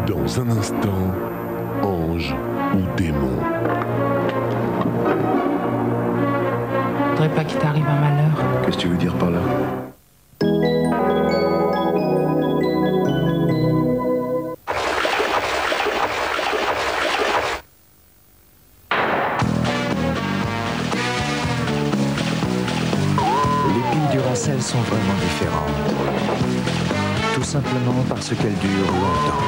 Dans un instant, ange ou démon. Faudrait pas qu'il t'arrive un malheur. Qu'est-ce que tu veux dire par là? Les piles Duracell sont vraiment différentes. Tout simplement parce qu'elles durent longtemps.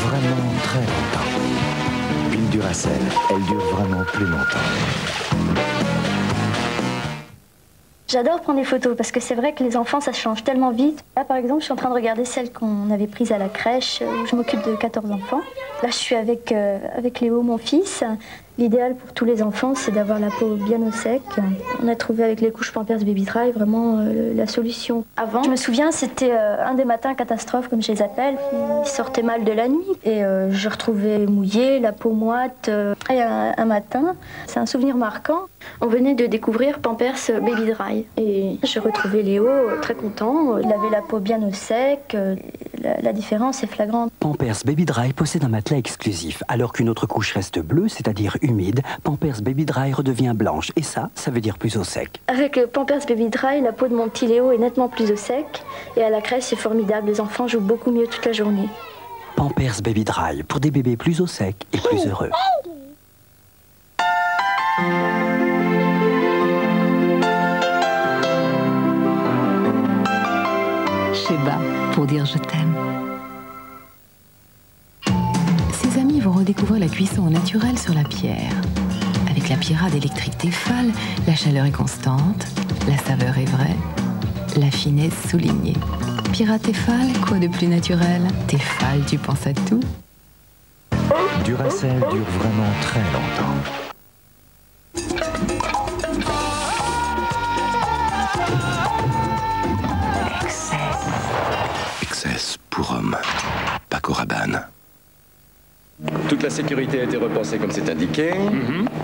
Vraiment très longtemps. Piles Duracell, elles durent vraiment plus longtemps. J'adore prendre des photos parce que c'est vrai que les enfants, ça change tellement vite. Là, par exemple, je suis en train de regarder celle qu'on avait prise à la crèche où je m'occupe de 14 enfants. Là, je suis avec Léo, mon fils. L'idéal pour tous les enfants, c'est d'avoir la peau bien au sec. On a trouvé avec les couches Pampers Baby Dry vraiment la solution. Avant, je me souviens, c'était un des matins catastrophes, comme je les appelle. Ils sortaient mal de la nuit et je retrouvais mouillé, la peau moite. Et un matin, c'est un souvenir marquant. On venait de découvrir Pampers Baby Dry et je retrouvais Léo très content. Il avait la peau bien au sec. La différence est flagrante. Pampers Baby Dry possède un matelas exclusif. Alors qu'une autre couche reste bleue, c'est-à-dire humide, Pampers Baby Dry redevient blanche. Et ça veut dire plus au sec. Avec Pampers Baby Dry, la peau de mon petit Léo est nettement plus au sec. Et à la crèche, c'est formidable. Les enfants jouent beaucoup mieux toute la journée. Pampers Baby Dry, pour des bébés plus au sec et plus heureux. Sheba, pour dire je t'aime. Ses amis vont redécouvrir la cuisson au naturel sur la pierre. Avec la pierrade électrique Tefal, la chaleur est constante, la saveur est vraie, la finesse soulignée. Pierrade Tefal, quoi de plus naturel? Tefal, tu penses à tout? Duracell dure vraiment très longtemps. Excess pour homme. Paco Rabanne. Toute la sécurité a été repensée comme c'est indiqué.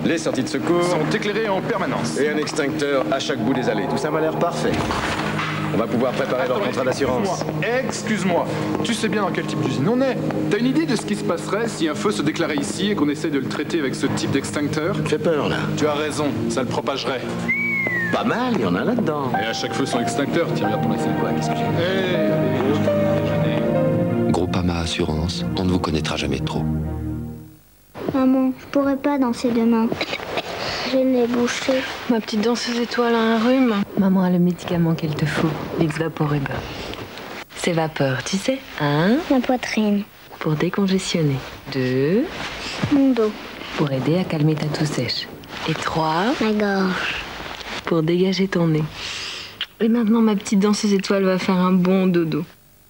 Les sorties de secours sont éclairées en permanence. Et un extincteur à chaque bout des allées. Tout ça m'a l'air parfait. On va pouvoir préparer leur contrat d'assurance. Excuse-moi, tu sais bien dans quel type d'usine on est. T'as une idée de ce qui se passerait si un feu se déclarait ici et qu'on essaie de le traiter avec ce type d'extincteur? Fais peur là. Tu as raison, ça le propagerait. Pas mal, il y en a là-dedans. Et à chaque feu son extincteur, tu regardes ton assiette. Quoi, qu'est-ce que j'ai? Allez, je t'ai déjeuner. Groupama Assurance, on ne vous connaîtra jamais trop. Maman, je pourrais pas danser demain. J'ai le nez bouché. Ma petite danseuse étoile a un rhume. Maman a le médicament qu'il te faut, Vicks Vaporub. C'est vapeur, tu sais. 1, Ma poitrine. pour décongestionner. 2, Mon dos. pour aider à calmer ta toux sèche. Et 3, Ma gorge. pour dégager ton nez. Et maintenant, ma petite danseuse étoile va faire un bon dodo.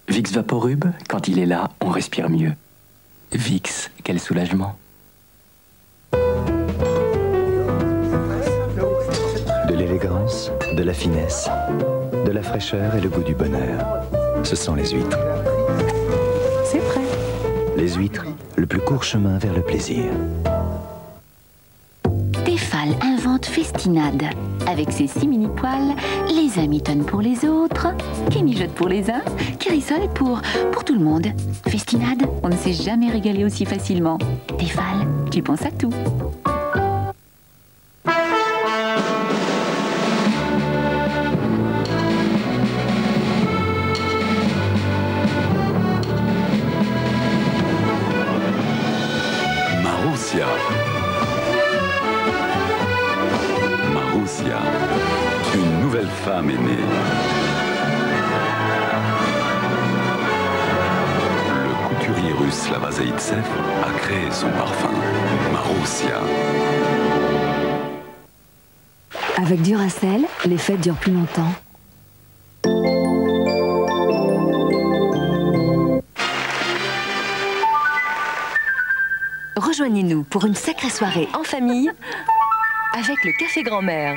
Vicks Vaporub, quand il est là, on respire mieux. Vicks, quel soulagement. De l'élégance, de la finesse, de la fraîcheur et le goût du bonheur. Ce sont les huîtres. C'est prêt. Les huîtres, le plus court chemin vers le plaisir. Tefal invente Festinade. Avec ses 6 mini-poils, les uns mitonnent pour les autres, qui mijotent pour les uns, qui rissolent pour tout le monde. Festinade, on ne s'est jamais régalé aussi facilement. Tefal, tu penses à tout. Marussia. Marussia, une nouvelle femme est née. Le couturier russe Slava Zaïtsev a créé son parfum, Marussia. Avec Duracell, les fêtes durent plus longtemps. Rejoignez-nous pour une sacrée soirée en famille avec le Café Grand-Mère.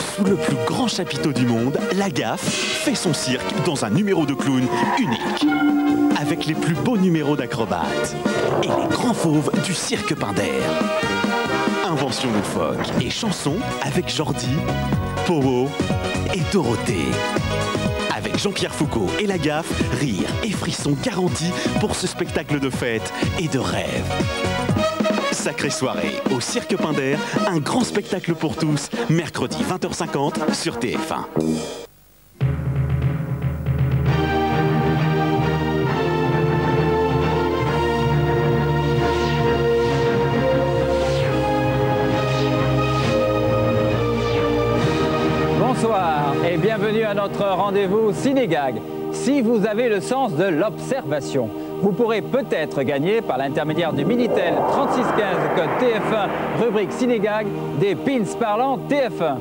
Sous le plus grand chapiteau du monde, la Gaffe fait son cirque dans un numéro de clown unique. Avec les plus beaux numéros d'acrobates et les grands fauves du cirque Pinder. Invention loufoque et chansons avec Jordi, Powo et Dorothée. Avec Jean-Pierre Foucault et la gaffe, rire et frissons garantis pour ce spectacle de fête et de rêve. Sacrée soirée au Cirque Pinder, un grand spectacle pour tous, mercredi 20h50 sur TF1. Bonsoir et bienvenue à notre rendez-vous Cinégag. Si vous avez le sens de l'observation, vous pourrez peut-être gagner par l'intermédiaire du Minitel 3615 code TF1 rubrique Cinégag des pins parlants TF1.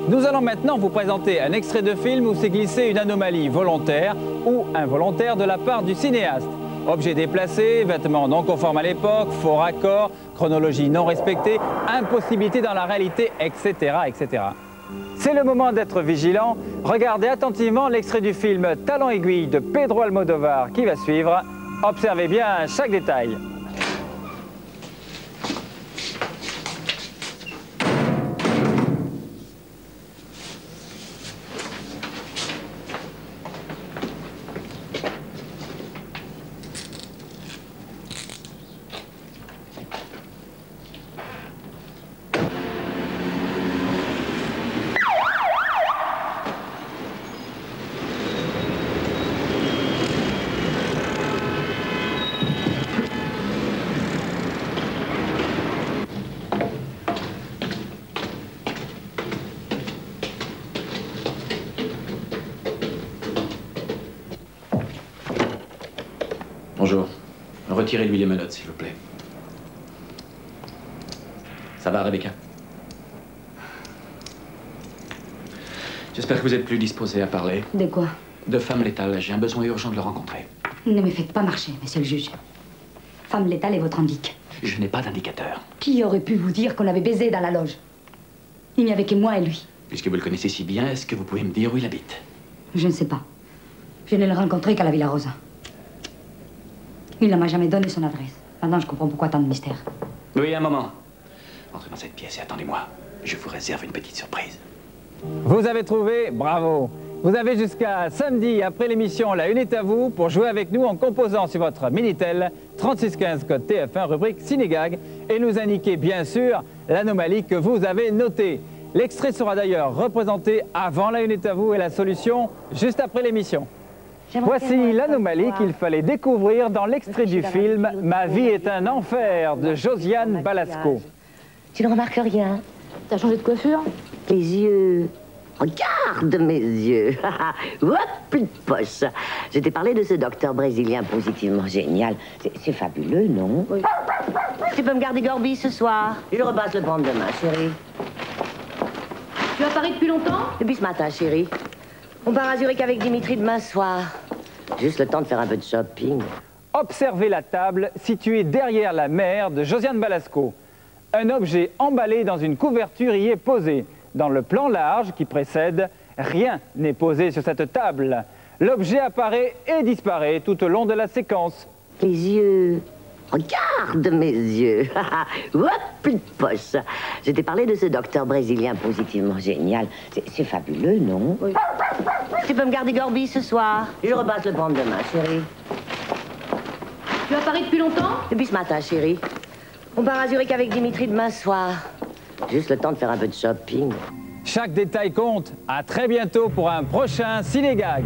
Nous allons maintenant vous présenter un extrait de film où s'est glissée une anomalie volontaire ou involontaire de la part du cinéaste. Objets déplacés, vêtements non conformes à l'époque, faux raccords, chronologie non respectée, impossibilité dans la réalité, etc. etc. C'est le moment d'être vigilant. Regardez attentivement l'extrait du film Talon aiguille de Pedro Almodovar qui va suivre. Observez bien chaque détail. Bonjour. Retirez-lui les menottes, s'il vous plaît. Ça va, Rebecca? J'espère que vous êtes plus disposé à parler. De quoi? De femme létale. J'ai un besoin urgent de le rencontrer. Ne me faites pas marcher, monsieur le juge. Femme létale est votre indique. Je n'ai pas d'indicateur. Qui aurait pu vous dire qu'on avait baisé dans la loge? Il n'y avait que moi et lui. Puisque vous le connaissez si bien, est-ce que vous pouvez me dire où il habite? Je ne sais pas. Je ne l'ai rencontré qu'à la Villa Rosa. Il ne m'a jamais donné son adresse. Maintenant, je comprends pourquoi tant de mystère. Oui, un moment. Entrez dans cette pièce et attendez-moi. Je vous réserve une petite surprise. Vous avez trouvé? Bravo! Vous avez jusqu'à samedi, après l'émission La Une est à vous, pour jouer avec nous en composant sur votre Minitel 3615 code TF1 rubrique Cinégag et nous indiquer bien sûr l'anomalie que vous avez notée. L'extrait sera d'ailleurs représenté avant La Une est à vous et la solution juste après l'émission. Voici l'anomalie qu'il fallait découvrir dans l'extrait du film Ma vie est un enfer de Josiane Balasco. Tu ne remarques rien? T'as changé de coiffure? Les yeux. Regarde mes yeux. Hop, plus de poche. Je t'ai parlé de ce docteur brésilien positivement génial. C'est fabuleux, non? Oui. Tu peux me garder Gorby ce soir? Je repasse le prendre demain, chérie. Tu as Paris depuis longtemps? Depuis ce matin, chérie. On part à Zurich avec Dimitri demain soir. Juste le temps de faire un peu de shopping. Observez la table située derrière la mer de Josiane Balasco. Un objet emballé dans une couverture y est posé. Dans le plan large qui précède, rien n'est posé sur cette table. L'objet apparaît et disparaît tout au long de la séquence. Les yeux. Regarde mes yeux. Hop, plus de poche. Je t'ai parlé de ce docteur brésilien positivement génial. C'est fabuleux, non? Oui. Tu peux me garder Gorby ce soir? Je repasse le prendre demain, chérie. Tu as Paris depuis longtemps? Depuis ce matin, chérie. On part à Zurich avec Dimitri demain soir. Juste le temps de faire un peu de shopping. Chaque détail compte. À très bientôt pour un prochain Cinégag.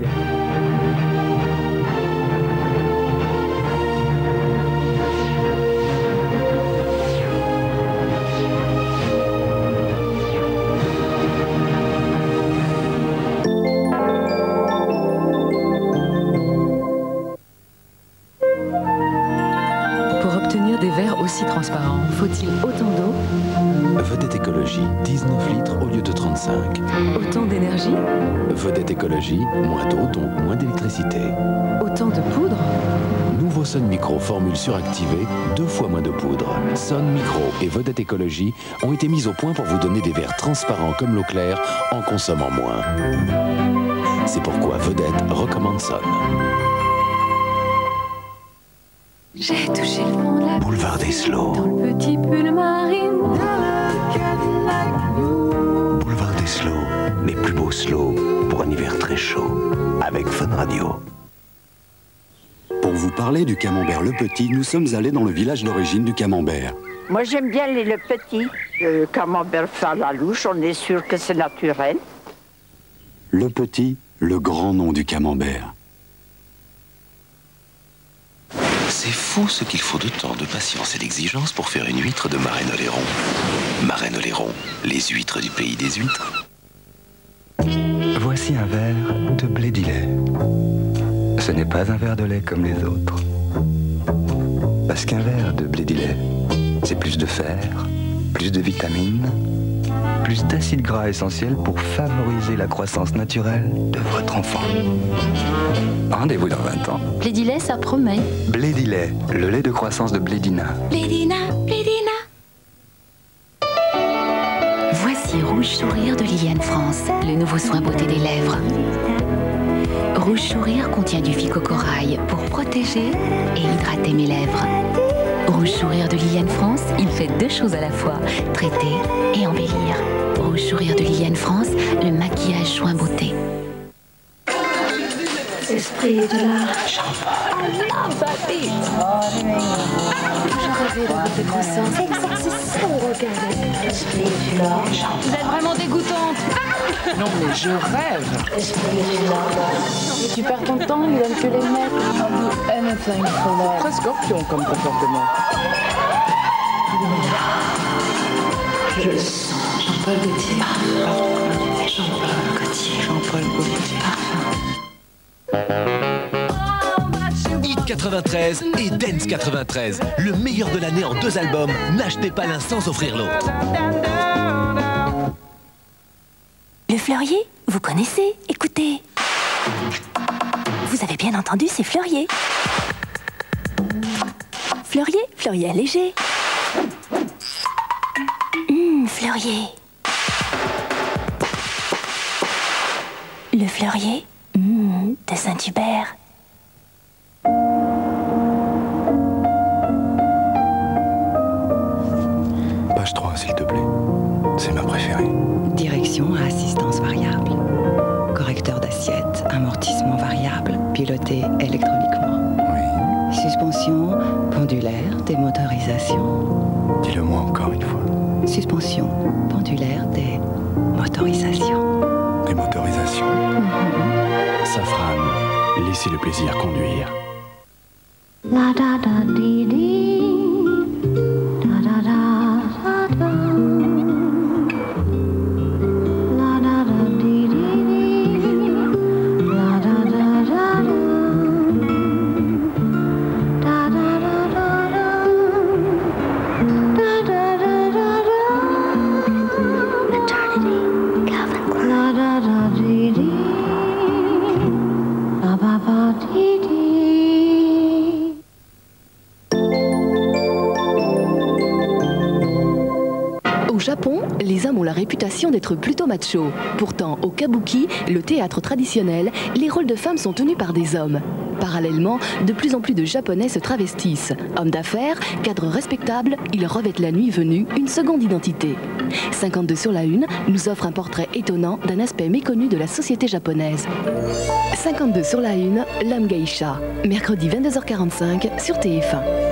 Pour obtenir des verres aussi transparents, faut-il autant d'eau? Vedette écologie, 19 litres au lieu de 35. Autant d'énergie? Vedette écologie, moins d'eau, donc moins d'électricité. Autant de poudre? Nouveau Sun Micro formule suractivée, 2 fois moins de poudre. Sun Micro et Vedette écologie ont été mis au point pour vous donner des verres transparents comme l'eau claire en consommant moins. C'est pourquoi Vedette recommande Sun. J'ai touché le fond de la Boulevard des Slots. dans le petit pull marine. Boulevard des Slots, mes plus beaux slows pour un hiver très très chaud avec Fun Radio. Pour vous parler du camembert Le Petit, nous sommes allés dans le village d'origine du camembert. Moi, j'aime bien le petit. Le camembert fait à la louche, on est sûr que c'est naturel. Le Petit, le grand nom du camembert. C'est fou ce qu'il faut de temps, de patience et d'exigence pour faire une huître de Marennes-Oléron. Marennes-Oléron, les huîtres du pays des huîtres. Voici un verre de blé d'Illet. Ce n'est pas un verre de lait comme les autres. Parce qu'un verre de blé d'Illet, c'est plus de fer, plus de vitamines, plus d'acides gras essentiels pour favoriser la croissance naturelle de votre enfant. Rendez-vous dans 20 ans. Blé d'Illet, ça promet. Blé d'Illet, le lait de croissance de Blédina. Blédina, Blédina. Voici Rouge Sourire de Liliane France, le nouveau soin beauté des lèvres. Rouge Sourire contient du phycocorail pour protéger et hydrater mes lèvres. Rouge Sourire de Liliane France, il fait deux choses à la fois, traiter et embellir. Rouge Sourire de Liliane France, le maquillage soin beauté. Esprit de la Vous êtes vraiment dégoûtante. Non, mais je rêve. Mais tu perds ton temps, il donne que les mecs. Anything for that. Très scorpion comme comportement. Je le sens. Jean-Paul Gaultier. Jean-Paul Gaultier. Jean-Paul Gaultier. Hit 93 et Dance 93. Le meilleur de l'année en 2 albums. N'achetez pas l'un sans offrir l'autre. Le Fleurier, vous connaissez? Écoutez. Vous avez bien entendu, c'est Fleurier. Fleurier, Fleurier allégé. Fleurier. Le Fleurier de Saint-Hubert. Page 3, s'il te plaît. C'est ma préférée. Direction à assistance variable. Correcteur d'assiette, amortissement variable, piloté électroniquement. Oui. Suspension pendulaire, démotorisation. Dis-le-moi encore une fois. Suspension pendulaire, démotorisation. Démotorisation. Safran, laissez le plaisir conduire. La da da di di, da da da da da. La da da di di, la da da da da. Da da da da da, da da da da da. Eternity, Calvin Klein. La da da di di, la ba ba di di. Au Japon, les hommes ont la réputation d'être plutôt machos. Pourtant, au kabuki, le théâtre traditionnel, les rôles de femmes sont tenus par des hommes. Parallèlement, de plus en plus de Japonais se travestissent. Hommes d'affaires, cadres respectables, ils revêtent la nuit venue une seconde identité. 52 sur la une nous offre un portrait étonnant d'un aspect méconnu de la société japonaise. 52 sur la une, l'homme geisha. Mercredi 22h45 sur TF1.